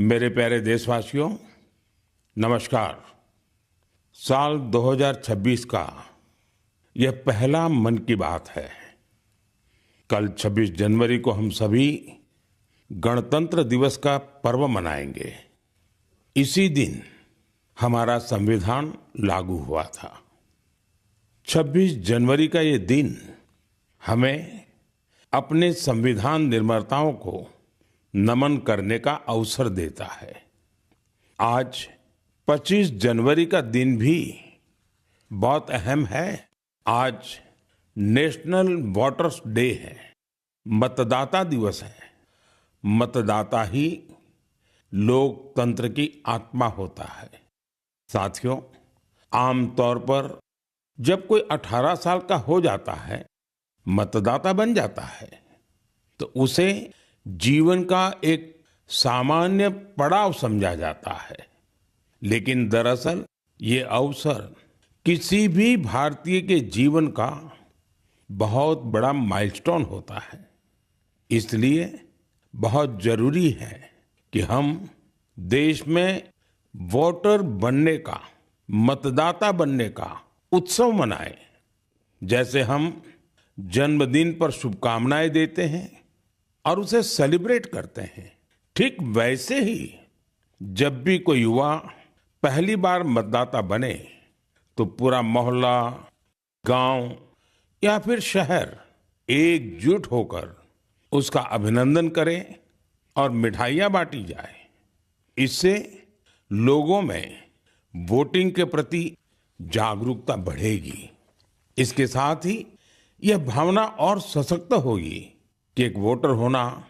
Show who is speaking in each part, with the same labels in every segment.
Speaker 1: मेरे प्यारे देशवासियों, नमस्कार। साल 2026 का यह पहला मन की बात है। कल 26 जनवरी को हम सभी गणतंत्र दिवस का पर्व मनाएंगे। इसी दिन हमारा संविधान लागू हुआ था। 26 जनवरी का ये दिन हमें अपने संविधान निर्माताओं को नमन करने का अवसर देता है। आज 25 जनवरी का दिन भी बहुत अहम है। आज नेशनल वोटर्स डे है, मतदाता दिवस है। मतदाता ही लोकतंत्र की आत्मा होता है। साथियों, आमतौर पर जब कोई 18 साल का हो जाता है, मतदाता बन जाता है, तो उसे जीवन का एक सामान्य पड़ाव समझा जाता है। लेकिन दरअसल ये अवसर किसी भी भारतीय के जीवन का बहुत बड़ा माइलस्टोन होता है। इसलिए बहुत जरूरी है कि हम देश में वोटर बनने का, मतदाता बनने का उत्सव मनाएं। जैसे हम जन्मदिन पर शुभकामनाएं देते हैं और उसे सेलिब्रेट करते हैं, ठीक वैसे ही जब भी कोई युवा पहली बार मतदाता बने तो पूरा मोहल्ला, गांव या फिर शहर एकजुट होकर उसका अभिनंदन करें और मिठाइयां बांटी जाए। इससे लोगों में वोटिंग के प्रति जागरूकता बढ़ेगी। इसके साथ ही यह भावना और सशक्त होगी कि एक वोटर होना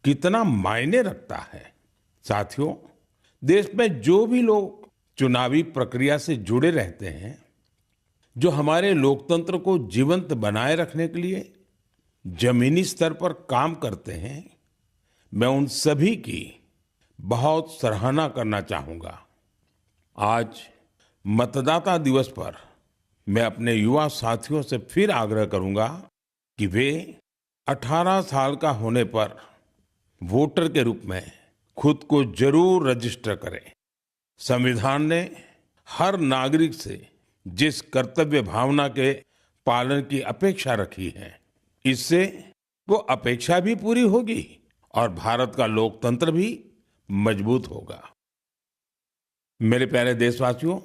Speaker 1: कितना मायने रखता है। साथियों, देश में जो भी लोग चुनावी प्रक्रिया से जुड़े रहते हैं, जो हमारे लोकतंत्र को जीवंत बनाए रखने के लिए जमीनी स्तर पर काम करते हैं, मैं उन सभी की बहुत सराहना करना चाहूंगा। आज मतदाता दिवस पर मैं अपने युवा साथियों से फिर आग्रह करूंगा कि वे 18 साल का होने पर वोटर के रूप में खुद को जरूर रजिस्टर करें। संविधान ने हर नागरिक से जिस कर्तव्य भावना के पालन की अपेक्षा रखी है, इससे वो अपेक्षा भी पूरी होगी और भारत का लोकतंत्र भी मजबूत होगा। मेरे प्यारे देशवासियों,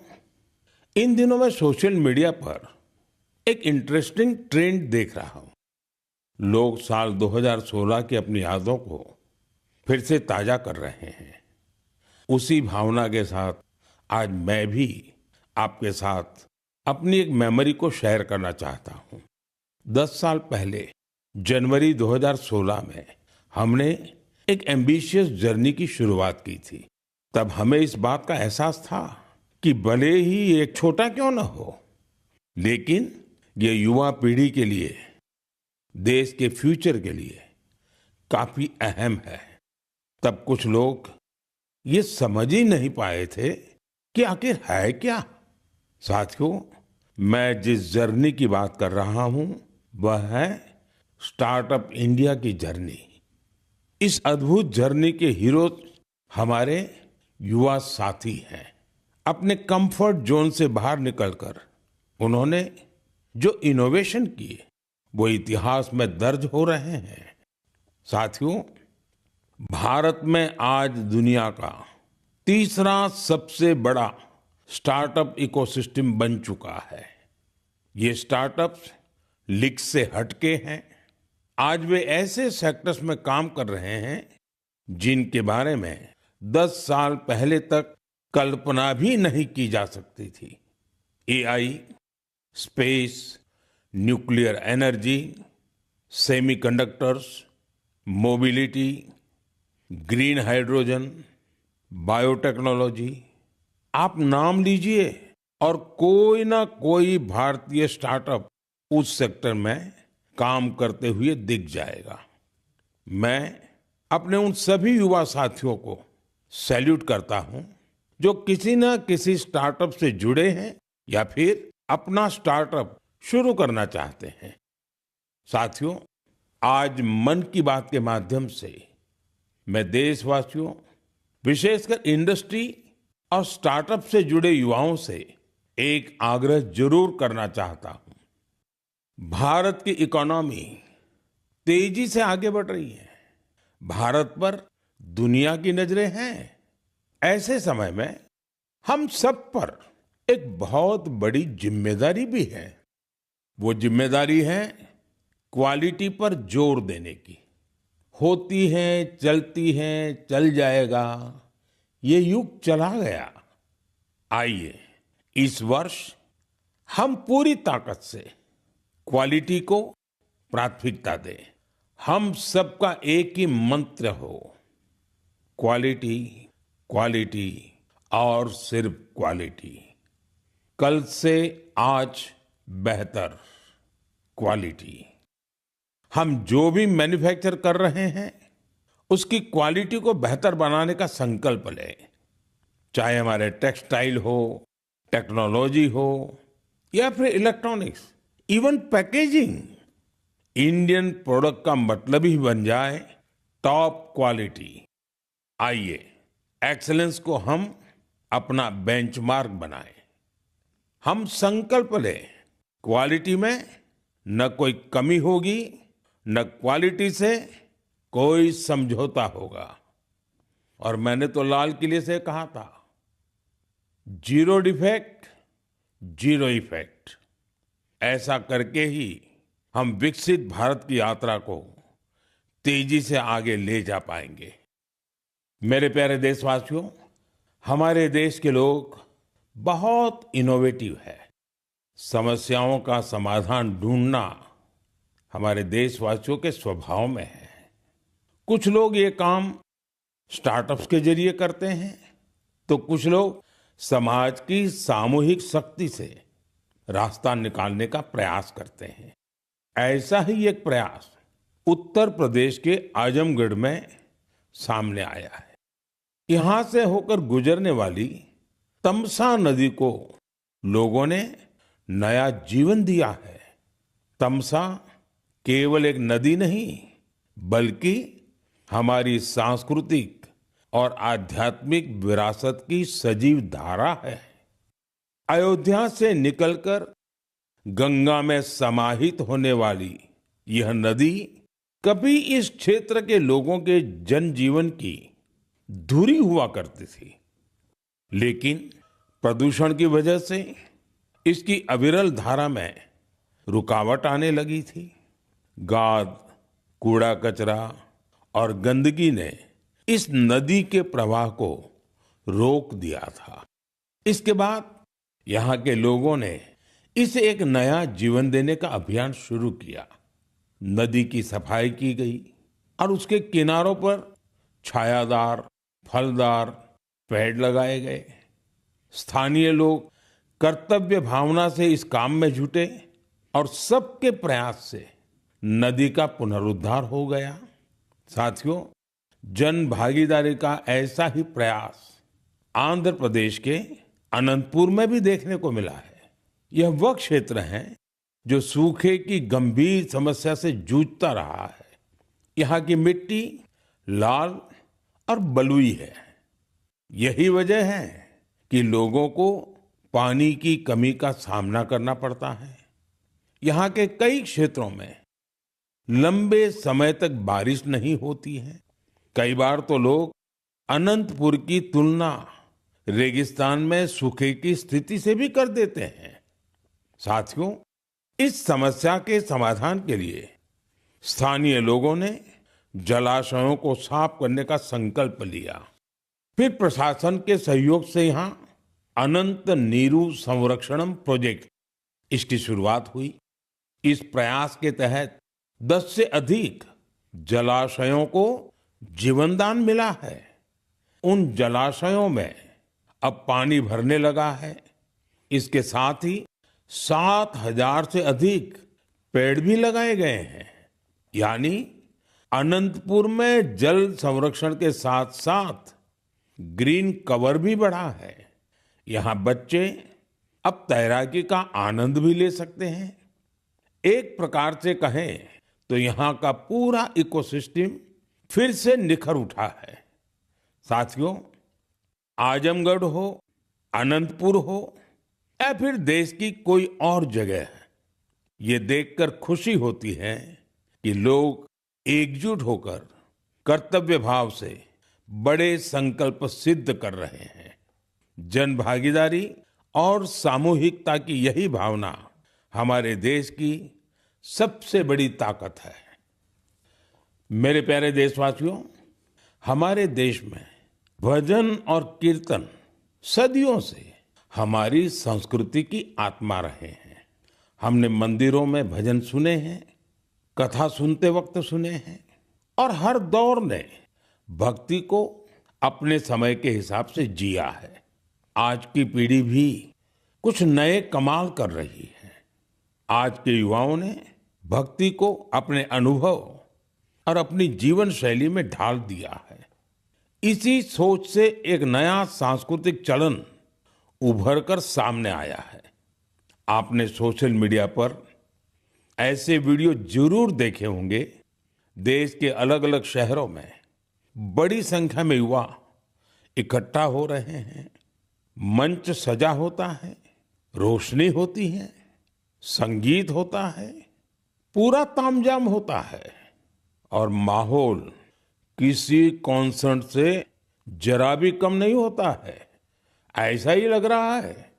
Speaker 1: इन दिनों मैं सोशल मीडिया पर एक इंटरेस्टिंग ट्रेंड देख रहा हूं। लोग साल 2016 की अपनी यादों को फिर से ताजा कर रहे हैं। उसी भावना के साथ आज मैं भी आपके साथ अपनी एक मेमोरी को शेयर करना चाहता हूं। 10 साल पहले जनवरी 2016 में हमने एक एम्बिशियस जर्नी की शुरुआत की थी। तब हमें इस बात का एहसास था कि भले ही एक छोटा क्यों न हो, लेकिन ये युवा पीढ़ी के लिए, देश के फ्यूचर के लिए काफी अहम है। तब कुछ लोग ये समझ ही नहीं पाए थे कि आखिर है क्या। साथियों, मैं जिस जर्नी की बात कर रहा हूं वह है स्टार्टअप इंडिया की जर्नी। इस अद्भुत जर्नी के हीरो हमारे युवा साथी हैं। अपने कंफर्ट जोन से बाहर निकलकर उन्होंने जो इनोवेशन किए वो इतिहास में दर्ज हो रहे हैं। साथियों, भारत में आज दुनिया का तीसरा सबसे बड़ा स्टार्टअप इकोसिस्टम बन चुका है। ये स्टार्टअप्स लीग से हटके हैं। आज वे ऐसे सेक्टर्स में काम कर रहे हैं जिनके बारे में 10 साल पहले तक कल्पना भी नहीं की जा सकती थी। AI, space, nuclear energy, semiconductors, mobility, green hydrogen, biotechnology, आप नाम लीजिए और कोई ना कोई भारतीय स्टार्टअप उस सेक्टर में काम करते हुए दिख जाएगा। मैं अपने उन सभी युवा साथियों को सैल्यूट करता हूं जो किसी ना किसी स्टार्टअप से जुड़े हैं या फिर अपना स्टार्टअप शुरू करना चाहते हैं। साथियों, आज मन की बात के माध्यम से मैं देशवासियों विशेषकर इंडस्ट्री और स्टार्टअप से जुड़े युवाओं से एक आग्रह जरूर करना चाहता हूं। भारत की इकोनॉमी तेजी से आगे बढ़ रही है। भारत पर दुनिया की नजरें हैं। ऐसे समय में हम सब पर एक बहुत बड़ी जिम्मेदारी भी है। वो जिम्मेदारी है क्वालिटी पर जोर देने की। होती है, चलती है, चल जाएगा, ये युग चला गया। आइए इस वर्ष हम पूरी ताकत से क्वालिटी को प्राथमिकता दें। हम सबका एक ही मंत्र हो, क्वालिटी, क्वालिटी और सिर्फ क्वालिटी। कल से आज बेहतर क्वालिटी। हम जो भी मैन्युफैक्चर कर रहे हैं उसकी क्वालिटी को बेहतर बनाने का संकल्प लें। चाहे हमारे टेक्सटाइल हो, टेक्नोलॉजी हो या फिर electronics, even packaging. Indian product का मतलब ही बन जाए टॉप क्वालिटी। आइए एक्सीलेंस को हम अपना बेंचमार्क बनाएं। हम संकल्प लें, क्वालिटी में न कोई कमी होगी, न क्वालिटी से कोई समझौता होगा। और मैंने तो लाल किले से कहा था, जीरो डिफेक्ट, जीरो इफेक्ट। ऐसा करके ही हम विकसित भारत की यात्रा को तेजी से आगे ले जा पाएंगे। मेरे प्यारे देशवासियों, हमारे देश के लोग बहुत इनोवेटिव है। समस्याओं का समाधान ढूंढना हमारे देशवासियों के स्वभाव में है। कुछ लोग ये काम स्टार्टअप्स के जरिए करते हैं, तो कुछ लोग समाज की सामूहिक शक्ति से रास्ता निकालने का प्रयास करते हैं। ऐसा ही एक प्रयास उत्तर प्रदेश के आजमगढ़ में सामने आया है। यहां से होकर गुजरने वाली तमसा नदी को लोगों ने नया जीवन दिया है। तमसा केवल एक नदी नहीं, बल्कि हमारी सांस्कृतिक और आध्यात्मिक विरासत की सजीव धारा है। अयोध्या से निकलकर गंगा में समाहित होने वाली यह नदी कभी इस क्षेत्र के लोगों के जनजीवन की धुरी हुआ करती थी, लेकिन प्रदूषण की वजह से इसकी अविरल धारा में रुकावट आने लगी थी। गाद, कूड़ा कचरा और गंदगी ने इस नदी के प्रवाह को रोक दिया था। इसके बाद यहाँ के लोगों ने इसे एक नया जीवन देने का अभियान शुरू किया। नदी की सफाई की गई और उसके किनारों पर छायादार, फलदार पेड़ लगाए गए। स्थानीय लोग कर्तव्य भावना से इस काम में जुटे और सबके प्रयास से नदी का पुनरुद्धार हो गया। साथियों, जन भागीदारी का ऐसा ही प्रयास आंध्र प्रदेश के अनंतपुर में भी देखने को मिला है। यह वह क्षेत्र है जो सूखे की गंभीर समस्या से जूझता रहा है। यहाँ की मिट्टी लाल और बलुई है। यही वजह है कि लोगों को पानी की कमी का सामना करना पड़ता है। यहाँ के कई क्षेत्रों में लंबे समय तक बारिश नहीं होती है। कई बार तो लोग अनंतपुर की तुलना रेगिस्तान में सूखे की स्थिति से भी कर देते हैं। साथियों, इस समस्या के समाधान के लिए स्थानीय लोगों ने जलाशयों को साफ करने का संकल्प लिया। फिर प्रशासन के सहयोग से यहाँ अनंत नीरू संरक्षणम प्रोजेक्ट, इसकी शुरुआत हुई। इस प्रयास के तहत 10 से अधिक जलाशयों को जीवनदान मिला है। उन जलाशयों में अब पानी भरने लगा है। इसके साथ ही 7,000 से अधिक पेड़ भी लगाए गए हैं। यानी अनंतपुर में जल संरक्षण के साथ साथ ग्रीन कवर भी बढ़ा है। यहाँ बच्चे अब तैराकी का आनंद भी ले सकते हैं। एक प्रकार से कहें तो यहाँ का पूरा इकोसिस्टम फिर से निखर उठा है। साथियों, आजमगढ़ हो, अनंतपुर हो या फिर देश की कोई और जगह, ये देखकर खुशी होती है कि लोग एकजुट होकर कर्तव्य भाव से बड़े संकल्प सिद्ध कर रहे हैं। जन भागीदारी और सामूहिकता की यही भावना हमारे देश की सबसे बड़ी ताकत है। मेरे प्यारे देशवासियों, हमारे देश में भजन और कीर्तन सदियों से हमारी संस्कृति की आत्मा रहे हैं। हमने मंदिरों में भजन सुने हैं, कथा सुनते वक्त सुने हैं और हर दौर ने भक्ति को अपने समय के हिसाब से जिया है। आज की पीढ़ी भी कुछ नए कमाल कर रही है। आज के युवाओं ने भक्ति को अपने अनुभव और अपनी जीवन शैली में ढाल दिया है। इसी सोच से एक नया सांस्कृतिक चलन उभर कर सामने आया है। आपने सोशल मीडिया पर ऐसे वीडियो जरूर देखे होंगे। देश के अलग अलग शहरों में बड़ी संख्या में युवा इकट्ठा हो रहे हैं। मंच सजा होता है, रोशनी होती है, संगीत होता है, पूरा तामझाम होता है और माहौल किसी कॉन्सर्ट से जरा भी कम नहीं होता है। ऐसा ही लग रहा है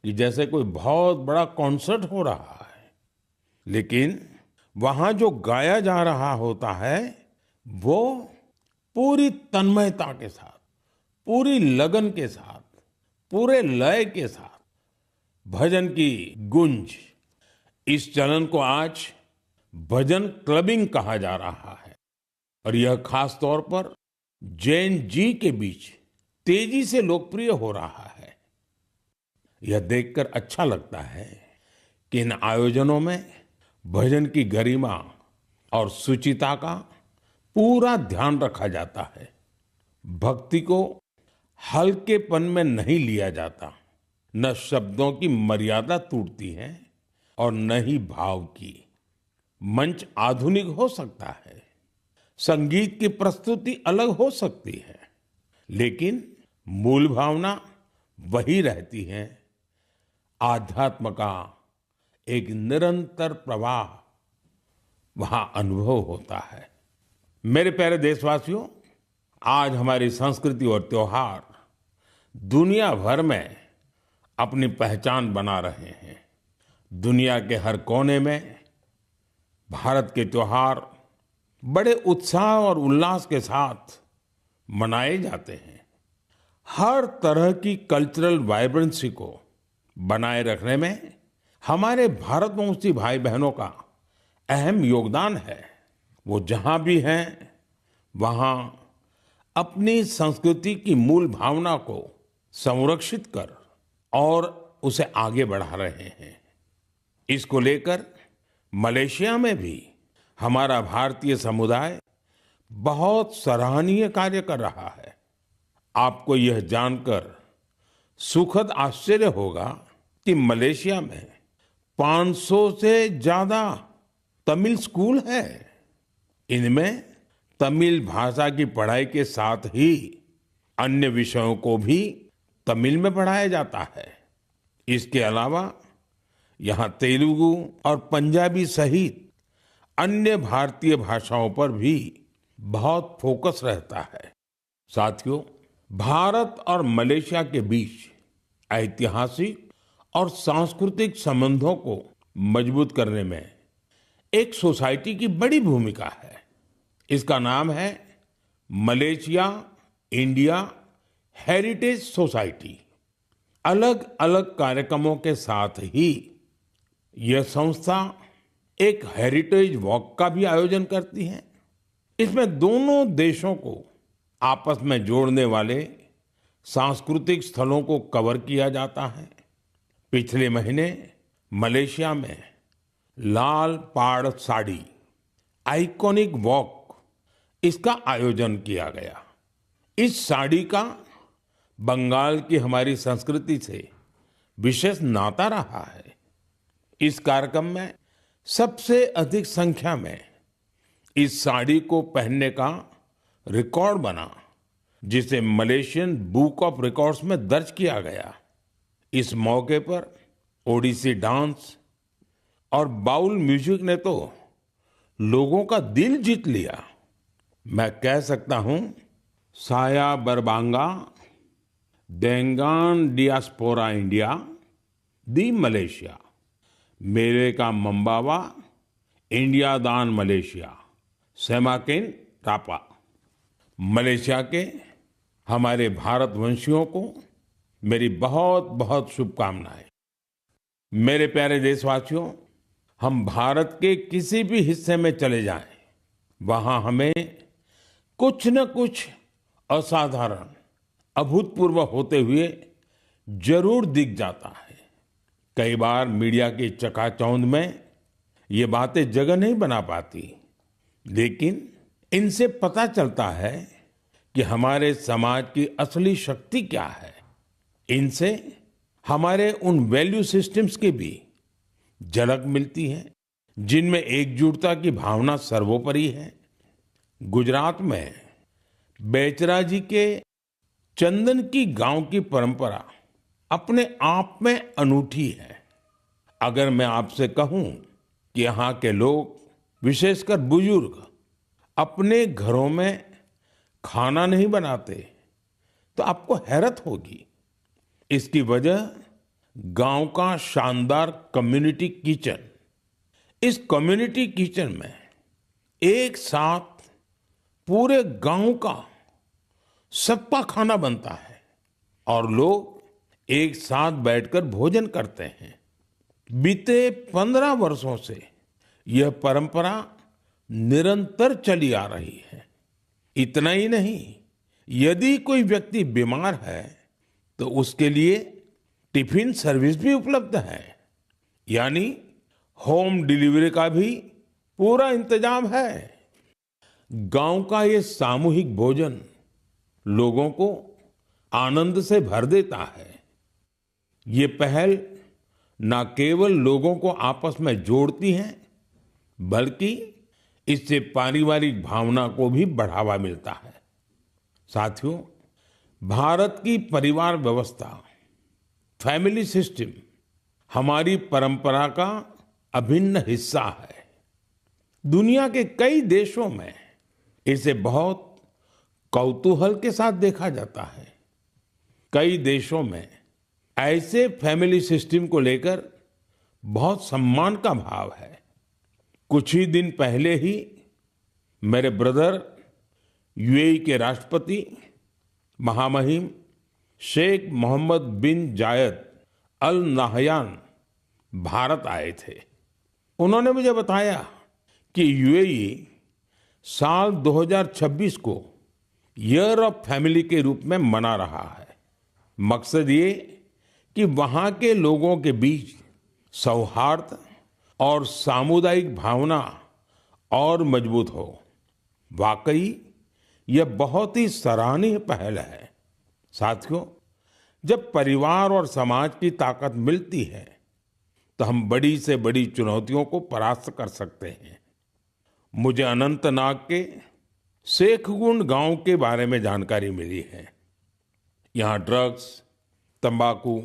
Speaker 1: कि जैसे कोई बहुत बड़ा कॉन्सर्ट हो रहा है। लेकिन वहां जो गाया जा रहा होता है वो पूरी तन्मयता के साथ, पूरी लगन के साथ, पूरे लय के साथ, भजन की गूंज। इस चलन को आज भजन क्लबिंग कहा जा रहा है और यह खास तौर पर जैन जी के बीच तेजी से लोकप्रिय हो रहा है। यह देखकर अच्छा लगता है कि इन आयोजनों में भजन की गरिमा और सुचिता का पूरा ध्यान रखा जाता है। भक्ति को हल्केपन में नहीं लिया जाता। न शब्दों की मर्यादा टूटती है और न ही भाव की। मंच आधुनिक हो सकता है, संगीत की प्रस्तुति अलग हो सकती है, लेकिन मूल भावना वही रहती है। आध्यात्म का एक निरंतर प्रवाह वहां अनुभव होता है। मेरे प्यारे देशवासियों, आज हमारी संस्कृति और त्योहार दुनिया भर में अपनी पहचान बना रहे हैं। दुनिया के हर कोने में भारत के त्योहार बड़े उत्साह और उल्लास के साथ मनाए जाते हैं। हर तरह की कल्चरल वाइब्रेंसी को बनाए रखने में हमारे भारतवंशी भाई बहनों का अहम योगदान है। वो जहां भी हैं वहां अपनी संस्कृति की मूल भावना को संरक्षित कर और उसे आगे बढ़ा रहे हैं। इसको लेकर मलेशिया में भी हमारा भारतीय समुदाय बहुत सराहनीय कार्य कर रहा है। आपको यह जानकर सुखद आश्चर्य होगा कि मलेशिया में 500 से ज्यादा तमिल स्कूल है। इनमें तमिल भाषा की पढ़ाई के साथ ही अन्य विषयों को भी तमिल में पढ़ाया जाता है। इसके अलावा यहाँ तेलुगु और पंजाबी सहित अन्य भारतीय भाषाओं पर भी बहुत फोकस रहता है। साथियों, भारत और मलेशिया के बीच ऐतिहासिक और सांस्कृतिक संबंधों को मजबूत करने में एक सोसाइटी की बड़ी भूमिका है। इसका नाम है मलेशिया इंडिया हेरिटेज सोसाइटी। अलग अलग कार्यक्रमों के साथ ही यह संस्था एक हेरिटेज वॉक का भी आयोजन करती है। इसमें दोनों देशों को आपस में जोड़ने वाले सांस्कृतिक स्थलों को कवर किया जाता है। पिछले महीने मलेशिया में लाल पाड़ साड़ी आइकॉनिक वॉक, इसका आयोजन किया गया। इस साड़ी का बंगाल की हमारी संस्कृति से विशेष नाता रहा है। इस कार्यक्रम में सबसे अधिक संख्या में इस साड़ी को पहनने का रिकॉर्ड बना। जिसे मलेशियन बुक ऑफ रिकॉर्ड्स में दर्ज किया गया। इस मौके पर ओडिसी डांस और बाउल म्यूजिक ने तो लोगों का दिल जीत लिया। मैं कह सकता हूं, साया बरबांगा देंगान डियास्पोरा इंडिया दी मलेशिया, मेरे का मंबावा इंडिया दान मलेशिया, सेमाकिन रापा। मलेशिया के हमारे भारतवंशियों को मेरी बहुत बहुत शुभकामनाएं। मेरे प्यारे देशवासियों, हम भारत के किसी भी हिस्से में चले जाएं, वहां हमें कुछ न कुछ असाधारण, अभूतपूर्व होते हुए जरूर दिख जाता है। कई बार मीडिया की चकाचौंध में ये बातें जगह नहीं बना पाती, लेकिन इनसे पता चलता है कि हमारे समाज की असली शक्ति क्या है। इनसे हमारे उन वैल्यू सिस्टम्स की भी झलक मिलती है जिनमें एकजुटता की भावना सर्वोपरि है। गुजरात में बेचरा जी के चंदन की गांव की परंपरा अपने आप में अनूठी है। अगर मैं आपसे कहूं कि यहाँ के लोग, विशेषकर बुजुर्ग, अपने घरों में खाना नहीं बनाते, तो आपको हैरत होगी। इसकी वजह गांव का शानदार कम्युनिटी किचन। इस कम्युनिटी किचन में एक साथ पूरे गांव का सबका खाना बनता है और लोग एक साथ बैठकर भोजन करते हैं। बीते 15 वर्षों से यह परंपरा निरंतर चली आ रही है। इतना ही नहीं, यदि कोई व्यक्ति बीमार है तो उसके लिए टिफिन सर्विस भी उपलब्ध है, यानी होम डिलीवरी का भी पूरा इंतजाम है। गांव का ये सामूहिक भोजन लोगों को आनंद से भर देता है। ये पहल न केवल लोगों को आपस में जोड़ती है, बल्कि इससे पारिवारिक भावना को भी बढ़ावा मिलता है। साथियों, भारत की परिवार व्यवस्था, फैमिली सिस्टम हमारी परंपरा का अभिन्न हिस्सा है। दुनिया के कई देशों में इसे बहुत कौतूहल के साथ देखा जाता है। कई देशों में ऐसे फैमिली सिस्टम को लेकर बहुत सम्मान का भाव है। कुछ ही दिन पहले ही मेरे ब्रदर यूएई के राष्ट्रपति महामहिम शेख मोहम्मद बिन जायद अल नाहयान भारत आए थे। उन्होंने मुझे बताया कि यूएई साल 2026 को ईयर ऑफ फैमिली के रूप में मना रहा है। मकसद ये कि वहां के लोगों के बीच सौहार्द और सामुदायिक भावना और मजबूत हो। वाकई यह बहुत ही सराहनीय पहल है। साथियों, जब परिवार और समाज की ताकत मिलती है तो हम बड़ी से बड़ी चुनौतियों को परास्त कर सकते हैं। मुझे अनंतनाग के शेखगुंड गांव के बारे में जानकारी मिली है। यहाँ ड्रग्स, तंबाकू,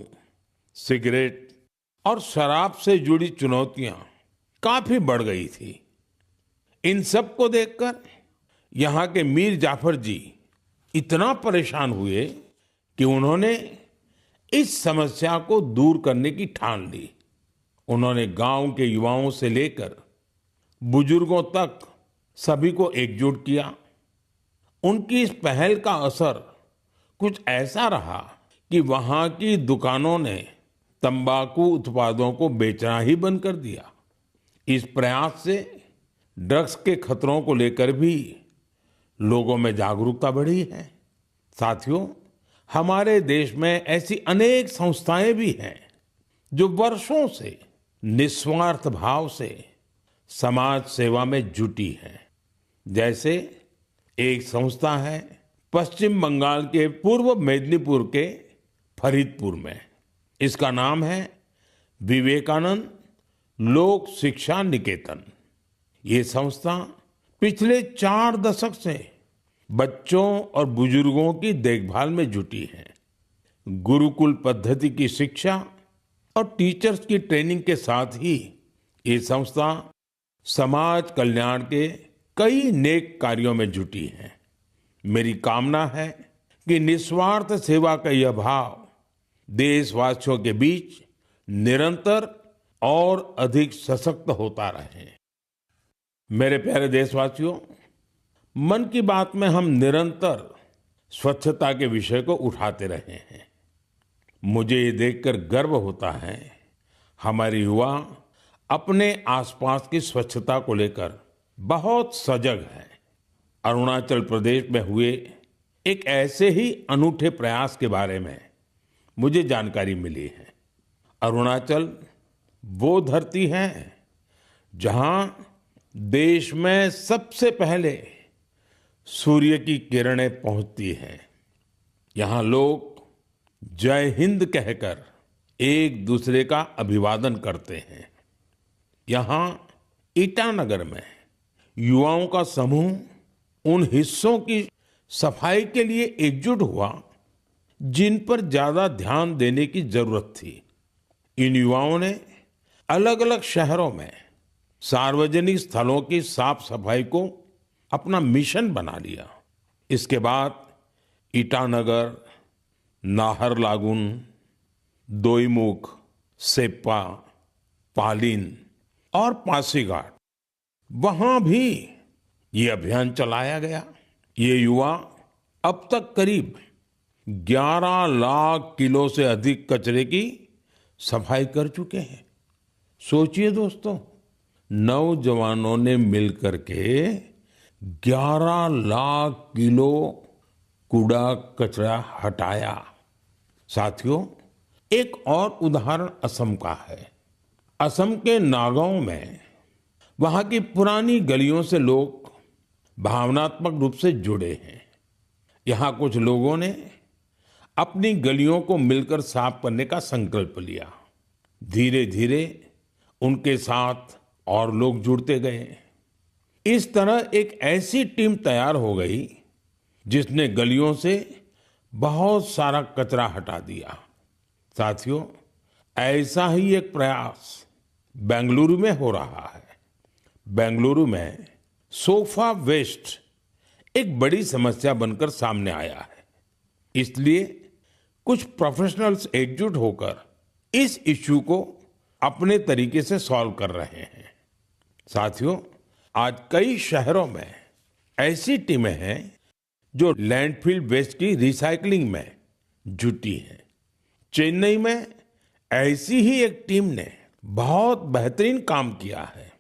Speaker 1: सिगरेट और शराब से जुड़ी चुनौतियां काफी बढ़ गई थी। इन सब को देखकर यहाँ के मीर जाफर जी इतना परेशान हुए कि उन्होंने इस समस्या को दूर करने की ठान ली। उन्होंने गांव के युवाओं से लेकर बुजुर्गों तक सभी को एकजुट किया। उनकी इस पहल का असर कुछ ऐसा रहा कि वहां की दुकानों ने तंबाकू उत्पादों को बेचना ही बंद कर दिया। इस प्रयास से ड्रग्स के खतरों को लेकर भी लोगों में जागरूकता बढ़ी है। साथियों, हमारे देश में ऐसी अनेक संस्थाएं भी हैं जो वर्षों से निस्वार्थ भाव से समाज सेवा में जुटी हैं। जैसे एक संस्था है पश्चिम बंगाल के पूर्व मेदिनीपुर के फरीदपुर में। इसका नाम है विवेकानंद लोक शिक्षा निकेतन। ये संस्था पिछले 4 दशक से बच्चों और बुजुर्गों की देखभाल में जुटी है। गुरुकुल पद्धति की शिक्षा और टीचर्स की ट्रेनिंग के साथ ही ये संस्था समाज कल्याण के कई नेक कार्यों में जुटी है। मेरी कामना है कि निस्वार्थ सेवा का यह भाव देशवासियों के बीच निरंतर और अधिक सशक्त होता रहे। मेरे प्यारे देशवासियों, मन की बात में हम निरंतर स्वच्छता के विषय को उठाते रहे हैं। मुझे ये देखकर गर्व होता है, हमारे युवा अपने आसपास की स्वच्छता को लेकर बहुत सजग है। अरुणाचल प्रदेश में हुए एक ऐसे ही अनूठे प्रयास के बारे में मुझे जानकारी मिली है। अरुणाचल वो धरती है जहां देश में सबसे पहले सूर्य की किरणें पहुंचती हैं। यहाँ लोग जय हिंद कहकर एक दूसरे का अभिवादन करते हैं। यहाँ ईटानगर में युवाओं का समूह उन हिस्सों की सफाई के लिए एकजुट हुआ जिन पर ज्यादा ध्यान देने की जरूरत थी। इन युवाओं ने अलग अलग शहरों में सार्वजनिक स्थलों की साफ सफाई को अपना मिशन बना लिया। इसके बाद ईटानगर, नाहरलागुन, दोईमुख, सेप्पा, पालिन और पासीघाट, वहां भी ये अभियान चलाया गया। ये युवा अब तक करीब 11 लाख किलो से अधिक कचरे की सफाई कर चुके हैं। सोचिए दोस्तों, नौजवानों ने मिलकर के 11 लाख किलो कूड़ा कचरा हटाया। साथियों, एक और उदाहरण असम का है। असम के नागांव में वहां की पुरानी गलियों से लोग भावनात्मक रूप से जुड़े हैं। यहाँ कुछ लोगों ने अपनी गलियों को मिलकर साफ करने का संकल्प लिया। धीरे धीरे उनके साथ और लोग जुड़ते गए। इस तरह एक ऐसी टीम तैयार हो गई जिसने गलियों से बहुत सारा कचरा हटा दिया। साथियों, ऐसा ही एक प्रयास बेंगलुरु में हो रहा है। बेंगलुरु में सोफा वेस्ट एक बड़ी समस्या बनकर सामने आया है। इसलिए कुछ प्रोफेशनल्स एकजुट होकर इस इश्यू को अपने तरीके से सॉल्व कर रहे हैं। साथियों, आज कई शहरों में ऐसी टीमें हैं जो लैंडफिल वेस्ट की रिसाइकलिंग में जुटी हैं। चेन्नई में ऐसी ही एक टीम ने बहुत बेहतरीन काम किया है।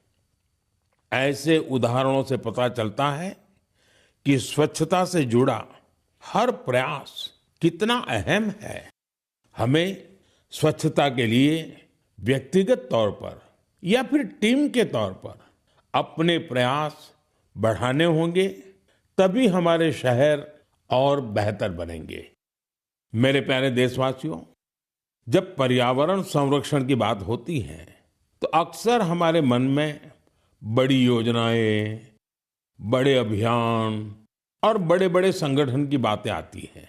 Speaker 1: ऐसे उदाहरणों से पता चलता है कि स्वच्छता से जुड़ा हर प्रयास कितना अहम है। हमें स्वच्छता के लिए व्यक्तिगत तौर पर या फिर टीम के तौर पर अपने प्रयास बढ़ाने होंगे, तभी हमारे शहर और बेहतर बनेंगे। मेरे प्यारे देशवासियों, जब पर्यावरण संरक्षण की बात होती है तो अक्सर हमारे मन में बड़ी योजनाएं, बड़े अभियान और बड़े बड़े संगठन की बातें आती हैं।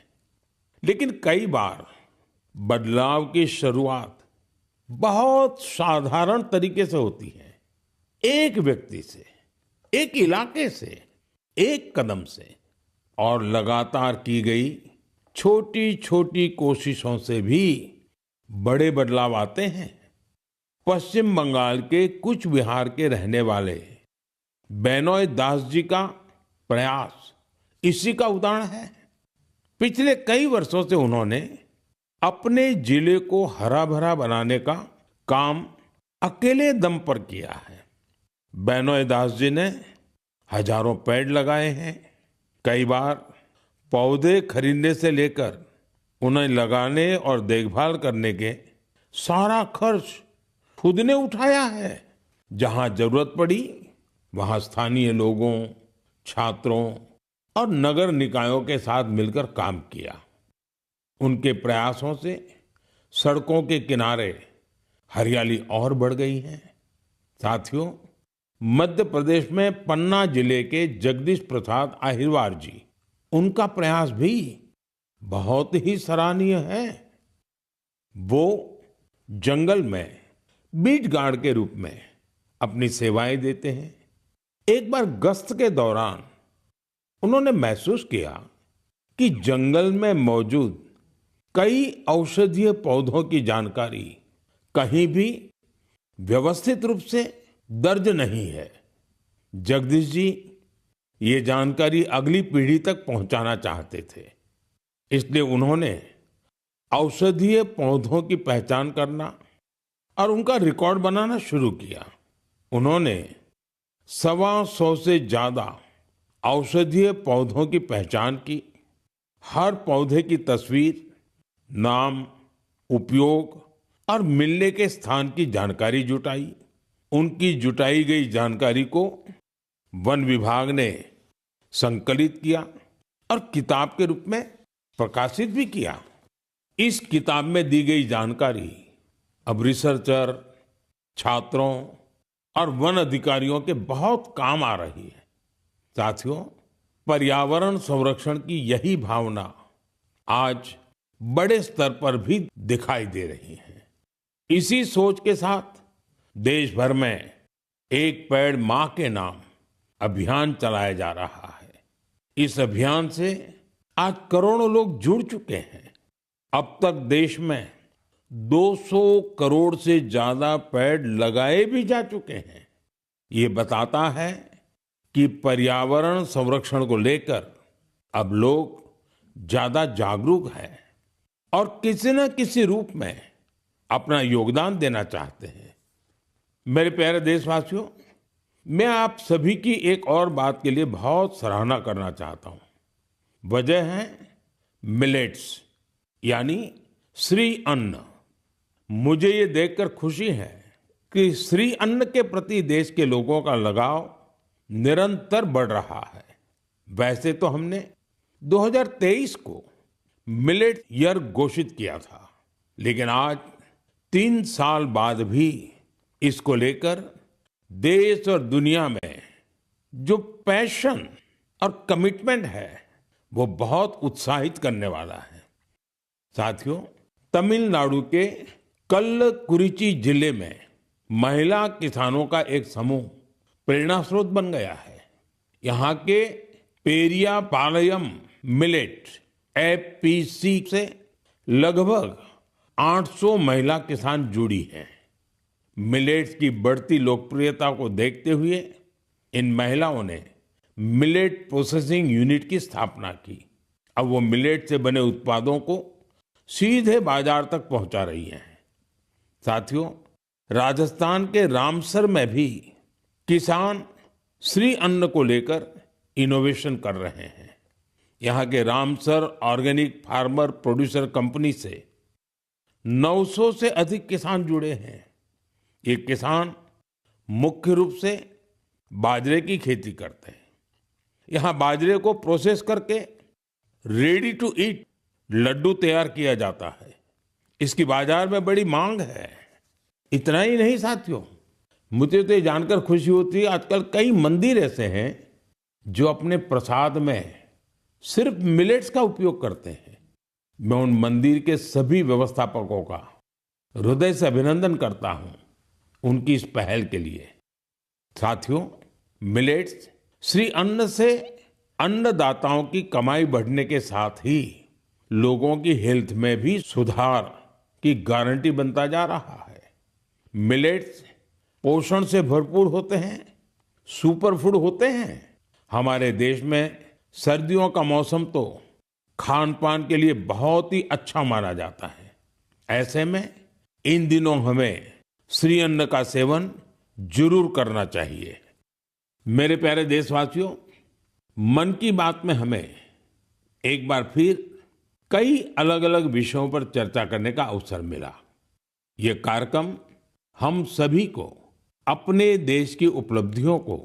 Speaker 1: लेकिन कई बार बदलाव की शुरुआत बहुत साधारण तरीके से होती है। एक व्यक्ति से, एक इलाके से, एक कदम से, और लगातार की गई छोटी छोटी कोशिशों से भी बड़े बदलाव आते हैं। पश्चिम बंगाल के कुछ बिहार के रहने वाले बेनोय दास जी का प्रयास इसी का उदाहरण है। पिछले कई वर्षों से उन्होंने अपने जिले को हरा भरा बनाने का काम अकेले दम पर किया है। बेनोय दास जी ने हजारों पेड़ लगाए हैं। कई बार पौधे खरीदने से लेकर उन्हें लगाने और देखभाल करने के सारा खर्च खुद ने उठाया है। जहां जरूरत पड़ी वहां स्थानीय लोगों, छात्रों और नगर निकायों के साथ मिलकर काम किया। उनके प्रयासों से सड़कों के किनारे हरियाली और बढ़ गई है। साथियों, मध्य प्रदेश में पन्ना जिले के जगदीश प्रसाद आहिरवार जी उनका प्रयास भी बहुत ही सराहनीय है। वो जंगल में बीट गार्ड के रूप में अपनी सेवाएं देते हैं। एक बार गश्त के दौरान उन्होंने महसूस किया कि जंगल में मौजूद कई औषधीय पौधों की जानकारी कहीं भी व्यवस्थित रूप से दर्ज नहीं है। जगदीश जी ये जानकारी अगली पीढ़ी तक पहुंचाना चाहते थे, इसलिए उन्होंने औषधीय पौधों की पहचान करना और उनका रिकॉर्ड बनाना शुरू किया। उन्होंने 125 से ज्यादा औषधीय पौधों की पहचान की। हर पौधे की तस्वीर, नाम, उपयोग और मिलने के स्थान की जानकारी जुटाई। उनकी जुटाई गई जानकारी को वन विभाग ने संकलित किया और किताब के रूप में प्रकाशित भी किया। इस किताब में दी गई जानकारी अब रिसर्चर, छात्रों और वन अधिकारियों के बहुत काम आ रही है। साथियों, पर्यावरण संरक्षण की यही भावना आज बड़े स्तर पर भी दिखाई दे रही है। इसी सोच के साथ देश भर में एक पेड़ मां के नाम अभियान चलाया जा रहा है। इस अभियान से आज करोड़ों लोग जुड़ चुके हैं। अब तक देश में 200 करोड़ से ज्यादा पेड़ लगाए भी जा चुके हैं। ये बताता है कि पर्यावरण संरक्षण को लेकर अब लोग ज्यादा जागरूक हैं और किसी न किसी रूप में अपना योगदान देना चाहते हैं। मेरे प्यारे देशवासियों, मैं आप सभी की एक और बात के लिए बहुत सराहना करना चाहता हूं। वजह है मिलेट्स, यानी श्री अन्न। मुझे ये देखकर खुशी है कि श्री अन्न के प्रति देश के लोगों का लगाव निरंतर बढ़ रहा है। वैसे तो हमने 2023 को मिलेट ईयर घोषित किया था, लेकिन आज 3 साल बाद भी इसको लेकर देश और दुनिया में जो पैशन और कमिटमेंट है वो बहुत उत्साहित करने वाला है। साथियों, तमिलनाडु के कल्लकुरिची जिले में महिला किसानों का एक समूह प्रेरणा स्रोत बन गया है। यहाँ के पेरिया पालयम मिलेट एफपीसी से लगभग 800 महिला किसान जुड़ी हैं। मिलेट्स की बढ़ती लोकप्रियता को देखते हुए इन महिलाओं ने मिलेट प्रोसेसिंग यूनिट की स्थापना की। अब वो मिलेट से बने उत्पादों को सीधे बाजार तक पहुंचा रही हैं। साथियों, राजस्थान के रामसर में भी किसान श्री अन्न को लेकर इनोवेशन कर रहे हैं। यहाँ के Ramsar organic farmer producer company से 900 से अधिक किसान जुड़े हैं। ये किसान मुख्य रूप से बाजरे की खेती करते हैं। यहाँ बाजरे को प्रोसेस करके रेडी टू ईट लड्डू तैयार किया जाता है। इसकी बाजार में बड़ी मांग है। इतना ही नहीं साथियों, मुझे तो ये जानकर खुशी होती है आजकल कई मंदिर ऐसे हैं जो अपने प्रसाद में सिर्फ मिलेट्स का उपयोग करते हैं। मैं उन मंदिर के सभी व्यवस्थापकों का हृदय से अभिनंदन करता हूं उनकी इस पहल के लिए। साथियों, मिलेट्स श्री अन्न से अन्नदाताओं की कमाई बढ़ने के साथ ही लोगों की हेल्थ में भी सुधार की गारंटी बनता जा रहा है। मिलेट्स पोषण से भरपूर होते हैं, सुपर फूड होते हैं। हमारे देश में सर्दियों का मौसम तो खान पान के लिए बहुत ही अच्छा माना जाता है। ऐसे में इन दिनों हमें श्री अन्न का सेवन जरूर करना चाहिए। मेरे प्यारे देशवासियों, मन की बात में हमें एक बार फिर कई अलग अलग विषयों पर चर्चा करने का अवसर मिला। ये कार्यक्रम हम सभी को अपने देश की उपलब्धियों को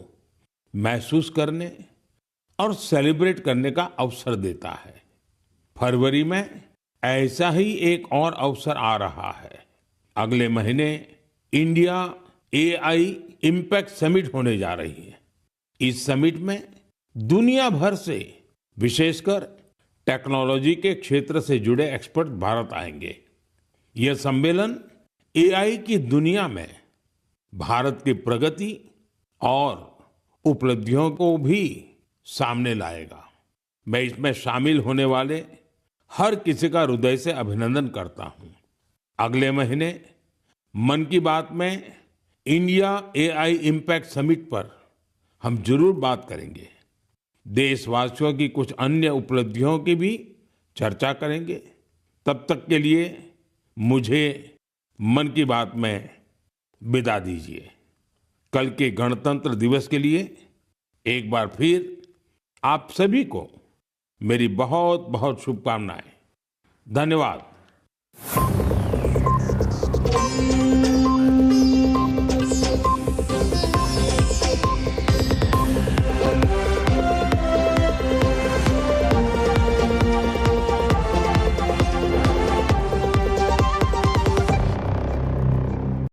Speaker 1: महसूस करने और सेलिब्रेट करने का अवसर देता है। फरवरी में ऐसा ही एक और अवसर आ रहा है। अगले महीने इंडिया एआई इम्पैक्ट समिट होने जा रही है। इस समिट में दुनिया भर से विशेषकर टेक्नोलॉजी के क्षेत्र से जुड़े एक्सपर्ट भारत आएंगे। यह सम्मेलन एआई की दुनिया में भारत की प्रगति और उपलब्धियों को भी सामने लाएगा। मैं इसमें शामिल होने वाले हर किसी का हृदय से अभिनंदन करता हूं। अगले महीने मन की बात में इंडिया एआई इम्पैक्ट समिट पर हम जरूर बात करेंगे। देशवासियों की कुछ अन्य उपलब्धियों की भी चर्चा करेंगे। तब तक के लिए मुझे मन की बात में विदा दीजिए। कल के गणतंत्र दिवस के लिए एक बार फिर आप सभी को मेरी बहुत बहुत शुभकामनाएं। धन्यवाद।